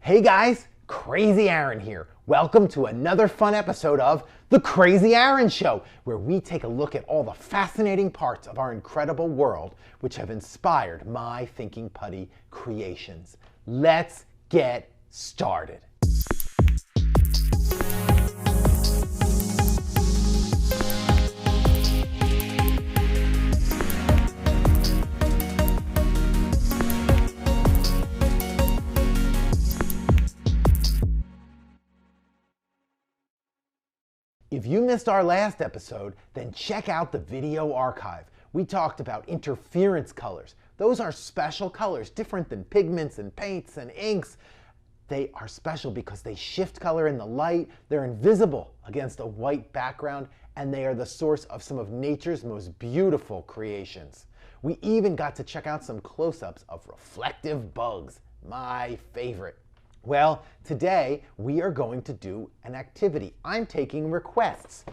Hey guys, Crazy Aaron here. Welcome to another fun episode of The Crazy Aaron Show, where we take a look at all the fascinating parts of our incredible world which have inspired my Thinking Putty creations. Let's get started. If you missed our last episode, then check out the video archive. We talked about interference colors. Those are special colors, different than pigments and paints and inks. They are special because they shift color in the light, they're invisible against a white background, and they are the source of some of nature's most beautiful creations. We even got to check out some close-ups of reflective bugs, my favorite. Well, today we are going to do an activity. I'm taking requests.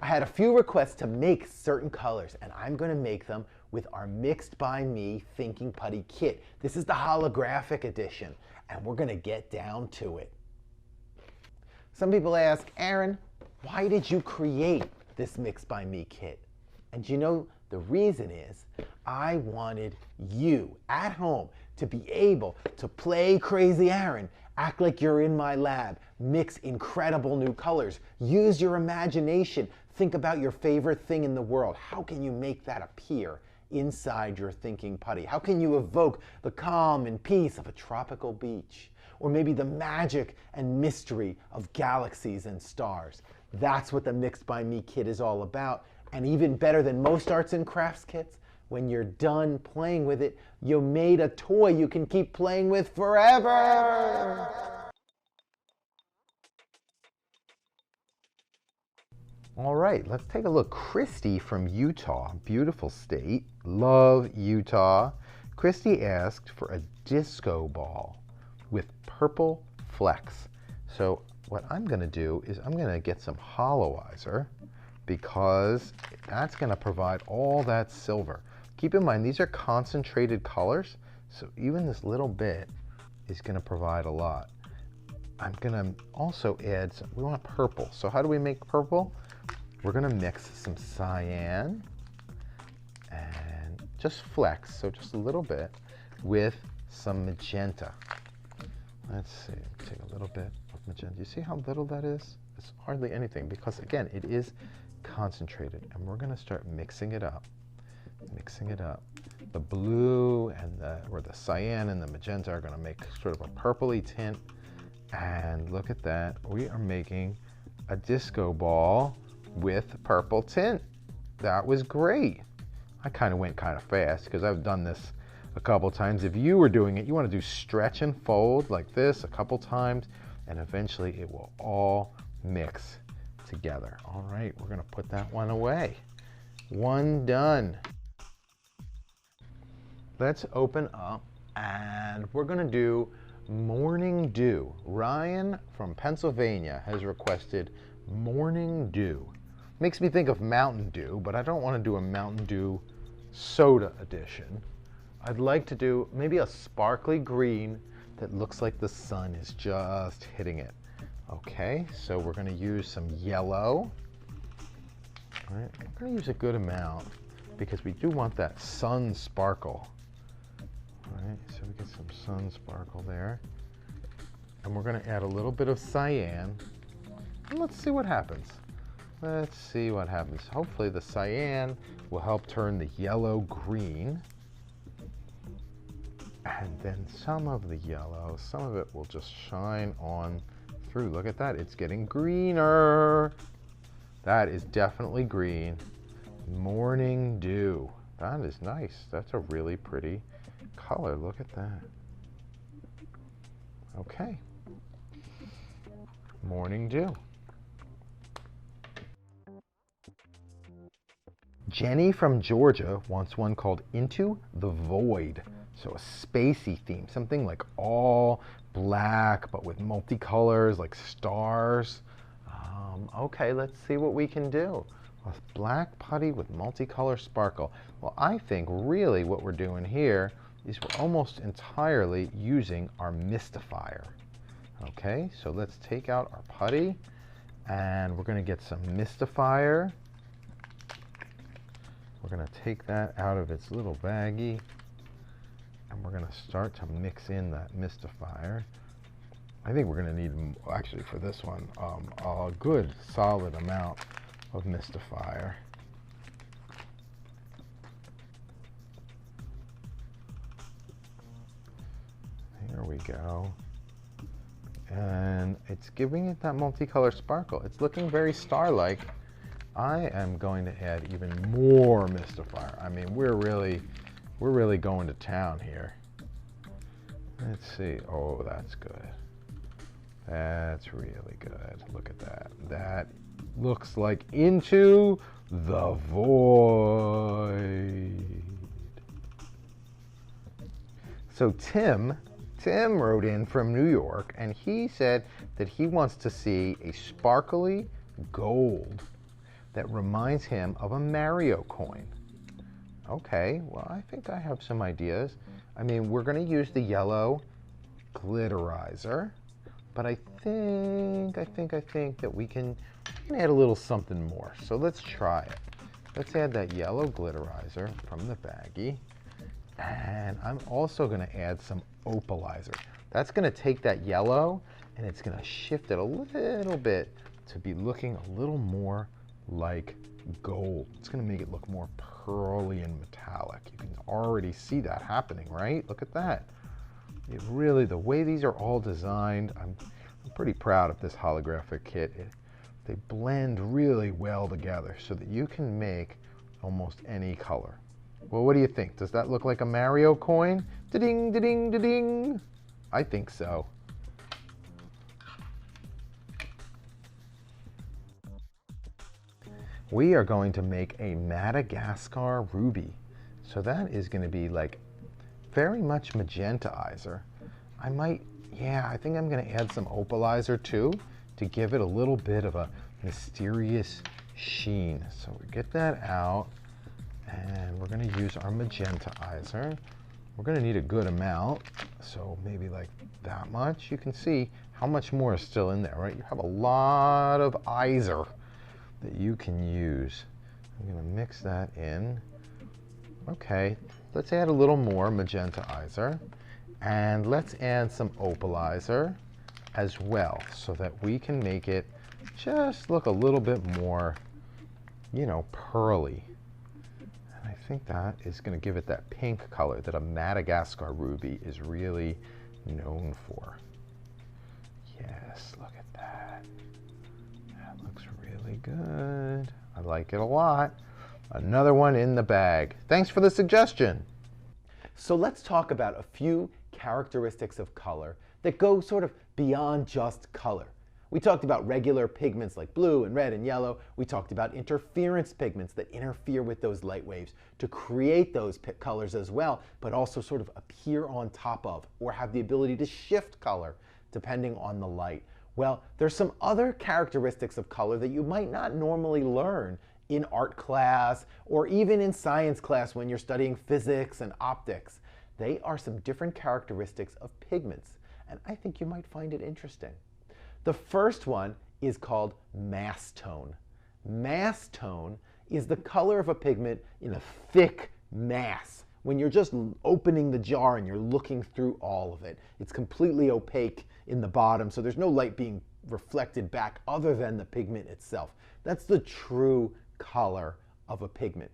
I had a few requests to make certain colors, and I'm going to make them with our Mixed by Me Thinking Putty kit. This is the holographic edition, and we're going to get down to it. Some people ask, Aaron, why did you create this Mixed by Me kit? And you know, the reason is I wanted you at home to be able to play Crazy Aaron, act like you're in my lab, mix incredible new colors, use your imagination, think about your favorite thing in the world. How can you make that appear inside your Thinking Putty? How can you evoke the calm and peace of a tropical beach? Or maybe the magic and mystery of galaxies and stars? That's what the Mixed by Me kit is all about. And even better than most arts and crafts kits, when you're done playing with it, you made a toy you can keep playing with forever. All right, let's take a look. Christy from Utah, beautiful state, love Utah. Christy asked for a disco ball with purple flecks. So what I'm gonna do is I'm gonna get some Holoizer, because that's going to provide all that silver. Keep in mind, these are concentrated colors, so even this little bit is going to provide a lot. I'm going to also add some, we want purple. So how do we make purple? We're going to mix some cyan and just flecks, so just a little bit, with some magenta. Let's see, take a little bit of magenta. You see how little that is? It's hardly anything, because again, it is concentrated, and we're going to start mixing it up. The blue and the cyan and the magenta are going to make sort of a purpley tint, and look at that, we are making a disco ball with purple tint. That was great. I kind of went kind of fast because I've done this a couple times. If you were doing it, you want to do stretch and fold like this a couple times, and eventually it will all mix together. All right, we're gonna put that one away. One done. Let's open up, and we're gonna do Morning Dew. Ryan from Pennsylvania has requested Morning Dew. Makes me think of Mountain Dew, but I don't want to do a Mountain Dew soda edition. I'd like to do maybe a sparkly green that looks like the sun is just hitting it. Okay, so we're going to use some yellow. All right, I'm going to use a good amount because we do want that sun sparkle. All right, so we get some sun sparkle there. And we're going to add a little bit of cyan. And let's see what happens. Let's see what happens. Hopefully the cyan will help turn the yellow green. And then some of the yellow, some of it will just shine on through. Look at that, it's getting greener. That is definitely green. Morning Dew. That is nice. That's a really pretty color. Look at that. Okay. Morning Dew. Jenny from Georgia wants one called Into the Void. So a spacey theme, something like all black, but with multicolors, like stars. Okay, let's see what we can do. A black putty with multicolor sparkle. Well, I think really what we're doing here is we're almost entirely using our mystifier. Okay, so let's take out our putty and we're going to get some Mystifier. We're going to take that out of its little baggie and we're going to start to mix in that Mystifier. I think we're going to need, actually for this one, a good solid amount of Mystifier. There we go. And it's giving it that multicolor sparkle. It's looking very star-like. I am going to add even more Mystifier. I mean, we're really going to town here. Let's see. Oh, that's good. That's really good. Look at that. That looks like Into the Void. So Tim wrote in from New York and he said that he wants to see a sparkly gold that reminds him of a Mario coin. Okay, well, I think I have some ideas. I mean, we're going to use the yellow glitterizer, but I think that we can add a little something more. So let's try it. Let's add that yellow glitterizer from the baggie. And I'm also going to add some opalizer. That's going to take that yellow and it's going to shift it a little bit to be looking a little more like gold. It's going to make it look more pearly and metallic. You can already see that happening, right? Look at that. It really, the way these are all designed, I'm pretty proud of this holographic kit. They blend really well together so that you can make almost any color. Well, what do you think? Does that look like a Mario coin? Da-ding, da-ding, da-ding. I think so. We are going to make a Madagascar Ruby. So that is going to be like very much magentaizer. I think I'm going to add some opalizer too to give it a little bit of a mysterious sheen. So we get that out. And we're going to use our magentaizer. We're going to need a good amount, so maybe like that much. You can see how much more is still in there, right? You have a lot of izer that you can use. I'm going to mix that in. Okay, let's add a little more magentaizer, and let's add some opalizer as well, so that we can make it just look a little bit more, you know, pearly. I think that is going to give it that pink color that a Madagascar Ruby is really known for. Yes, look at that. That looks really good. I like it a lot. Another one in the bag. Thanks for the suggestion. So let's talk about a few characteristics of color that go sort of beyond just color. We talked about regular pigments like blue and red and yellow. We talked about interference pigments that interfere with those light waves to create those colors as well, but also sort of appear on top of or have the ability to shift color depending on the light. Well, there's some other characteristics of color that you might not normally learn in art class or even in science class when you're studying physics and optics. They are some different characteristics of pigments, and I think you might find it interesting. The first one is called mass tone. Mass tone is the color of a pigment in a thick mass. When you're just opening the jar and you're looking through all of it, it's completely opaque in the bottom, so there's no light being reflected back other than the pigment itself. That's the true color of a pigment.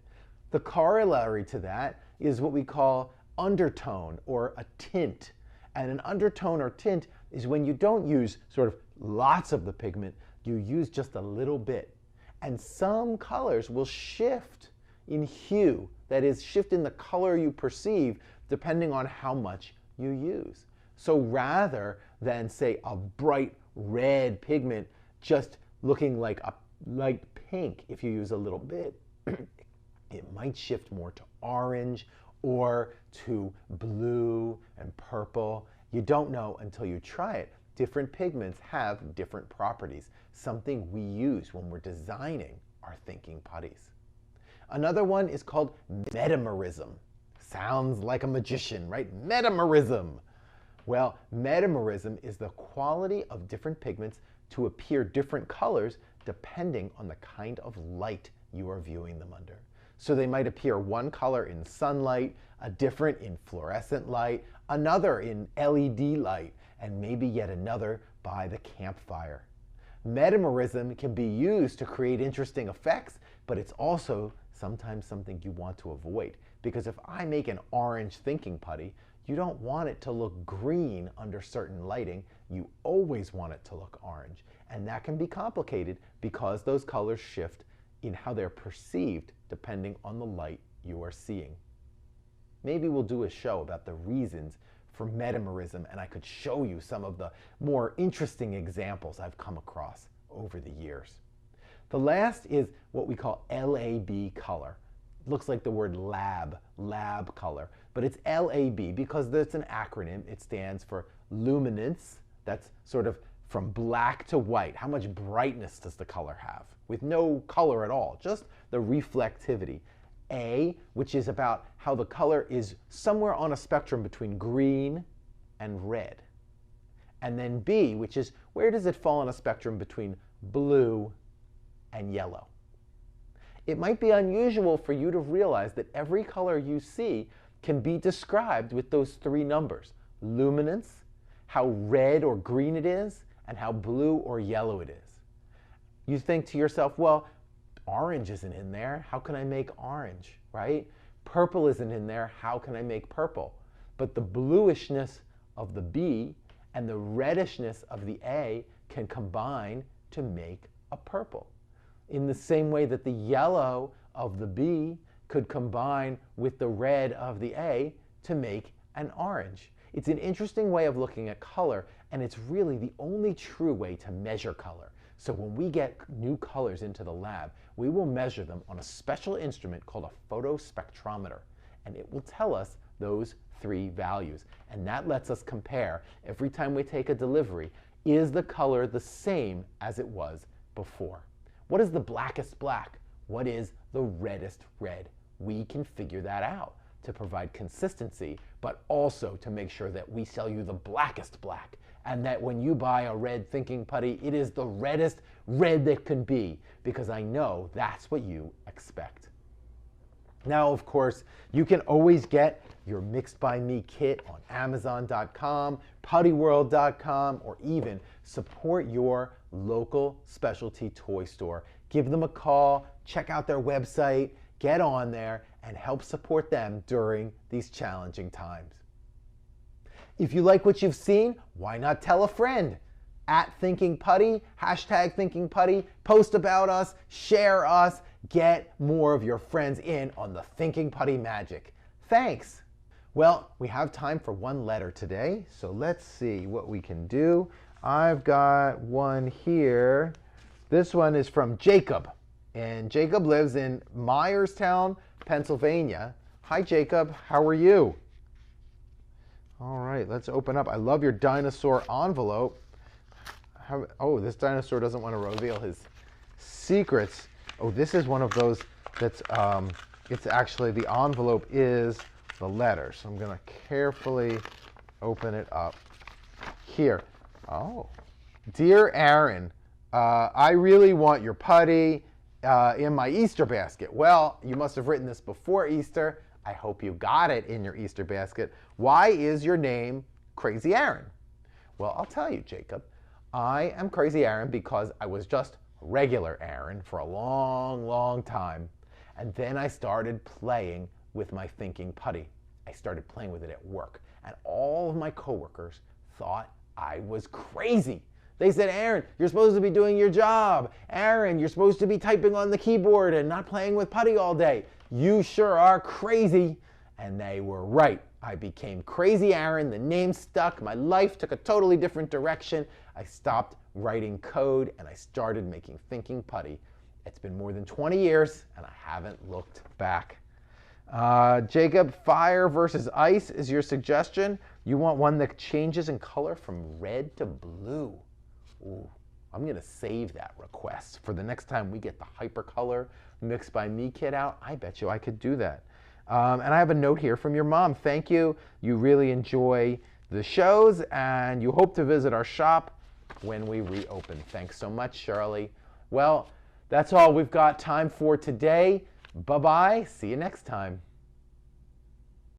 The corollary to that is what we call undertone or a tint. And an undertone or tint is when you don't use sort of lots of the pigment, you use just a little bit. And some colors will shift in hue, that is, shift in the color you perceive depending on how much you use. So rather than, say, a bright red pigment just looking like a light pink if you use a little bit, it might shift more to orange or to blue and purple. You don't know until you try it. Different pigments have different properties, something we use when we're designing our thinking putties. Another one is called metamerism. Sounds like a magician, right? Metamerism. Well, metamerism is the quality of different pigments to appear different colors depending on the kind of light you are viewing them under. So they might appear one color in sunlight, a different in fluorescent light, another in LED light, and maybe yet another by the campfire. Metamerism can be used to create interesting effects, but it's also sometimes something you want to avoid. Because if I make an orange thinking putty, you don't want it to look green under certain lighting. You always want it to look orange. And that can be complicated because those colors shift in how they're perceived depending on the light you are seeing. Maybe we'll do a show about the reasons for metamerism, and I could show you some of the more interesting examples I've come across over the years. The last is what we call LAB color. It looks like the word lab color, but it's LAB because it's an acronym. It stands for luminance. That's sort of from black to white. How much brightness does the color have? With no color at all, just the reflectivity. A, which is about how the color is somewhere on a spectrum between green and red. And then B, which is where does it fall on a spectrum between blue and yellow. It might be unusual for you to realize that every color you see can be described with those three numbers: luminance, how red or green it is, and how blue or yellow it is. You think to yourself, well, orange isn't in there. How can I make orange, right? Purple isn't in there. How can I make purple? But the bluishness of the B and the reddishness of the A can combine to make a purple. In the same way that the yellow of the B could combine with the red of the A to make an orange. It's an interesting way of looking at color, and it's really the only true way to measure color. So when we get new colors into the lab, we will measure them on a special instrument called a photospectrometer, and it will tell us those three values. And that lets us compare every time we take a delivery, is the color the same as it was before? What is the blackest black? What is the reddest red? We can figure that out to provide consistency, but also to make sure that we sell you the blackest black, and that when you buy a red thinking putty, it is the reddest red that can be, because I know that's what you expect. Now, of course, you can always get your Mixed by Me kit on Amazon.com, PuttyWorld.com, or even support your local specialty toy store. Give them a call, check out their website, get on there, and help support them during these challenging times. If you like what you've seen, why not tell a friend? @ThinkingPutty, #ThinkingPutty, post about us, share us, get more of your friends in on the Thinking Putty magic. Thanks. Well, we have time for one letter today, so let's see what we can do. I've got one here. This one is from Jacob, and Jacob lives in Myerstown, Pennsylvania. Hi, Jacob. How are you? All right, let's open up. I love your dinosaur envelope. Oh, this dinosaur doesn't want to reveal his secrets. Oh, this is one of those that's, it's actually, the envelope is the letter. So I'm going to carefully open it up. Here. Oh. Dear Aaron, I really want your putty in my Easter basket. Well, you must have written this before Easter. I hope you got it in your Easter basket. Why is your name Crazy Aaron? Well, I'll tell you, Jacob. I am Crazy Aaron because I was just regular Aaron for a long, long time. And then I started playing with my thinking putty. I started playing with it at work. And all of my coworkers thought I was crazy. They said, Aaron, you're supposed to be doing your job. Aaron, you're supposed to be typing on the keyboard and not playing with putty all day. You sure are crazy. And they were right. I became Crazy Aaron. The name stuck. My life took a totally different direction. I stopped writing code and I started making thinking putty. It's been more than 20 years and I haven't looked back. Jacob, fire versus ice is your suggestion. You want one that changes in color from red to blue. Ooh, I'm going to save that request for the next time we get the Hypercolor Mixed by Me kit out. I bet you I could do that. And I have a note here from your mom. Thank you. You really enjoy the shows, and you hope to visit our shop when we reopen. Thanks so much, Shirley. Well, that's all we've got time for today. Bye-bye. See you next time.